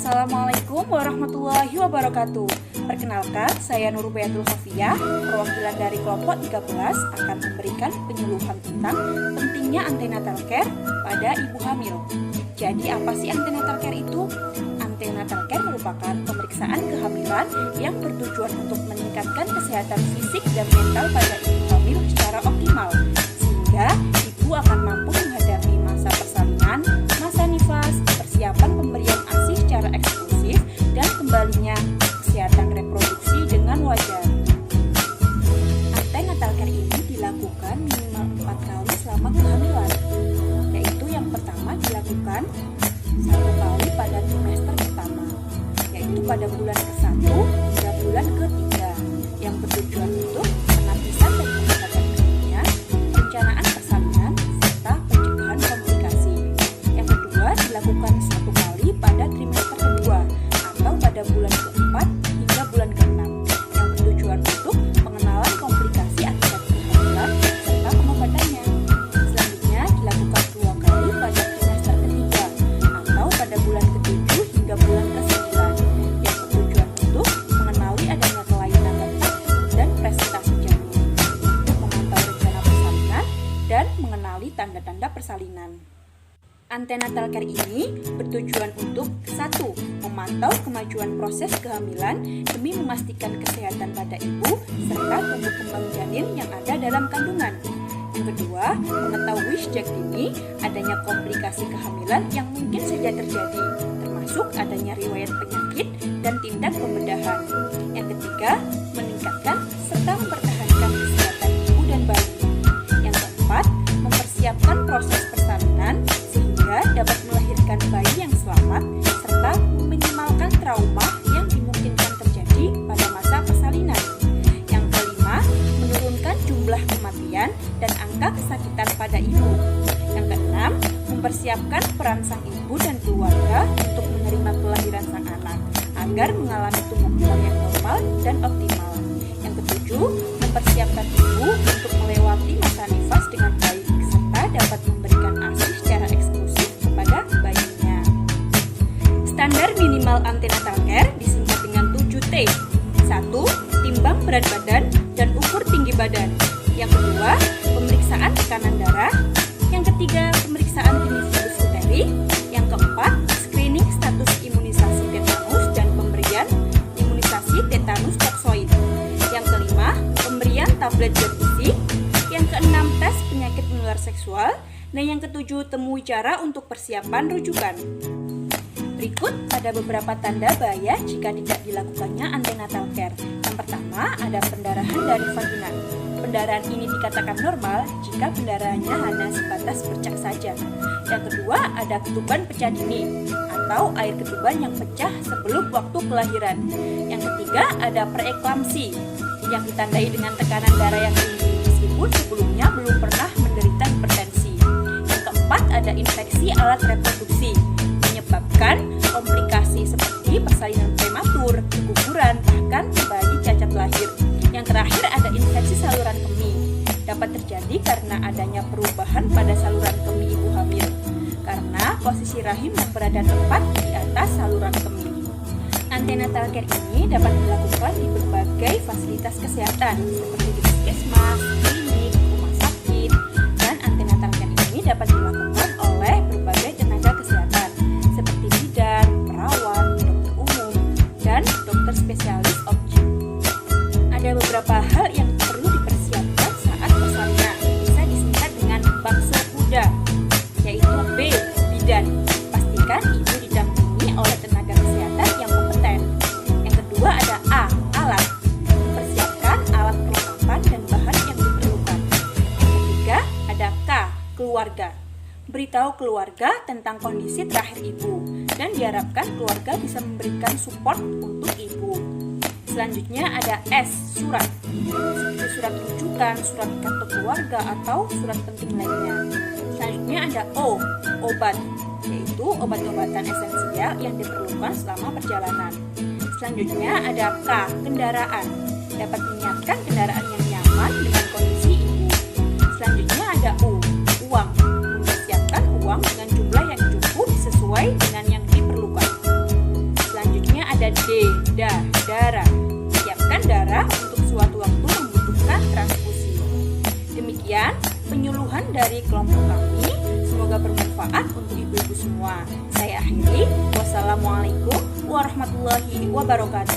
Assalamualaikum warahmatullahi wabarakatuh. Perkenalkan, saya Nurbayatul Hafiyah, perwakilan dari kelompok 13 akan memberikan penyuluhan tentang pentingnya antenatal care pada ibu hamil. Jadi apa sih antenatal care itu? Antenatal care merupakan pemeriksaan kehamilan yang bertujuan untuk meningkatkan kesehatan fisik dan mental pada ibu hamil secara optimal, sehingga ibu akan mampu menghadapi masa persalinan, masa nifas, persiapan pemberian ASI secara eksklusif, dan kembalinya kesehatan reproduksi dengan wajar. Antenatal care ini dilakukan minimal 4 kali selama kehamilan, yaitu yang pertama dilakukan 1 kali pada trimester pertama, yaitu pada bulan ke-1 hingga bulan ke-3, yang bertujuan untuk penapisan dan pengobatan kliniknya, perencanaan persalinan, serta pencegahan komplikasi. Yang kedua dilakukan 1 kali pada trimester kedua atau pada bulan ke-4 hingga bulan ke-6, yang bertujuan untuk pengenalan komplikasi akibat kehamilan serta pengobatannya. Selanjutnya dilakukan 2 kali pada trimester ketiga atau pada bulan ke-7 hingga bulan ke-9, yang bertujuan untuk mengenali adanya kelainan letak dan presentasi janin, untuk memantau rencana persalinan dan mengenali tanda-tanda persalinan. Antenatal care ini bertujuan untuk 1. Memantau kemajuan proses kehamilan demi memastikan kesehatan pada ibu serta tumbuh kembang janin yang ada dalam kandungan. Yang kedua, mengetahui sejak dini adanya komplikasi kehamilan yang mungkin saja terjadi, termasuk adanya riwayat penyakit dan tindak pembedahan. Yang ketiga, meningkatkan serta mempertahankan kesehatan ibu dan bayi. Yang keempat, mempersiapkan proses persalinan sehingga dapat melahirkan bayi yang selamat serta meminimalkan trauma yang dimungkinkan terjadi pada masa persalinan. Yang kelima, menurunkan jumlah kematian dan angka kesakitan pada ibu. Yang keenam, mempersiapkan peran sang ibu dan keluarga untuk menerima kelahiran sang anak agar mengalami tumbuh kembang yang normal dan optimal. Yang ketujuh, mempersiapkan ibu untuk melewati masa nifas dengan baik serta dapat memberikan ASI secara eksklusif kepada bayinya. Standar minimal antenatal care disingkat dengan 7T. 1. Timbang berat badan dan ukur tinggi badan. Yang kedua, pemeriksaan tekanan darah. Yang ketiga, pemeriksaan tinnitus uteri. Yang keempat, screening status imunisasi tetanus dan pemberian imunisasi tetanus toksoid. Yang kelima, pemberian tablet zat besi. Yang keenam, tes penyakit menular seksual. Dan yang ketujuh, temui cara untuk persiapan rujukan. Berikut ada beberapa tanda bahaya jika tidak dilakukannya antenatal care. Yang pertama, ada pendarahan dari vagina. Pendarahan ini dikatakan normal jika pendarahannya hanya sebatas bercak saja. Yang kedua, ada ketuban pecah dini atau air ketuban yang pecah sebelum waktu kelahiran. Yang ketiga, ada preeklamsi yang ditandai dengan tekanan darah yang tinggi meskipun sebelumnya belum pernah menderita hipertensi. Yang keempat, ada infeksi alat reproduksi menyebabkan komplikasi seperti persalinan prematur, keguguran, bahkan bayi cacat lahir. Yang terakhir ada infeksi saluran kemih. Dapat terjadi karena adanya perubahan pada saluran kemih ibu hamil, karena posisi rahim yang berada tepat di atas saluran kemih. Antenatal care ini dapat dilakukan di berbagai fasilitas kesehatan seperti di puskesmas, klinik, rumah sakit, dan antenatal care ini dapat dilakukan oleh berbagai tenaga kesehatan seperti bidan, perawat, dokter umum, dan dokter spesialis objek. Ada beberapa hal yang perlu dipersiapkan saat persalinan, bisa disingkat dengan bakso kuda, yaitu B. Bidan. Pastikan ibu didampingi oleh tenaga kesehatan yang kompeten. Yang kedua ada A. Alat. Persiapkan alat perlengkapan dan bahan yang diperlukan. Yang ketiga ada K. Keluarga. Beritahu keluarga tentang kondisi terakhir ibu dan diharapkan keluarga bisa memberikan support untuk ibu. Selanjutnya ada S. Surat, seperti surat rujukan, surat kartu keluarga, atau surat penting lainnya. Selanjutnya ada O. Obat, yaitu obat-obatan esensial yang diperlukan selama perjalanan. Selanjutnya ada K. Kendaraan, dapat menyiapkan kendaraan yang nyaman dengan kondisi ibu. Selanjutnya ada U. Uang, mempersiapkan uang dengan jumlah yang cukup sesuai dengan yang diperlukan. D. Darah. Siapkan darah untuk suatu waktu membutuhkan transfusi. Demikian penyuluhan dari kelompok kami. Semoga bermanfaat untuk ibu-ibu semua. Saya akhiri. Wassalamualaikum warahmatullahi wabarakatuh.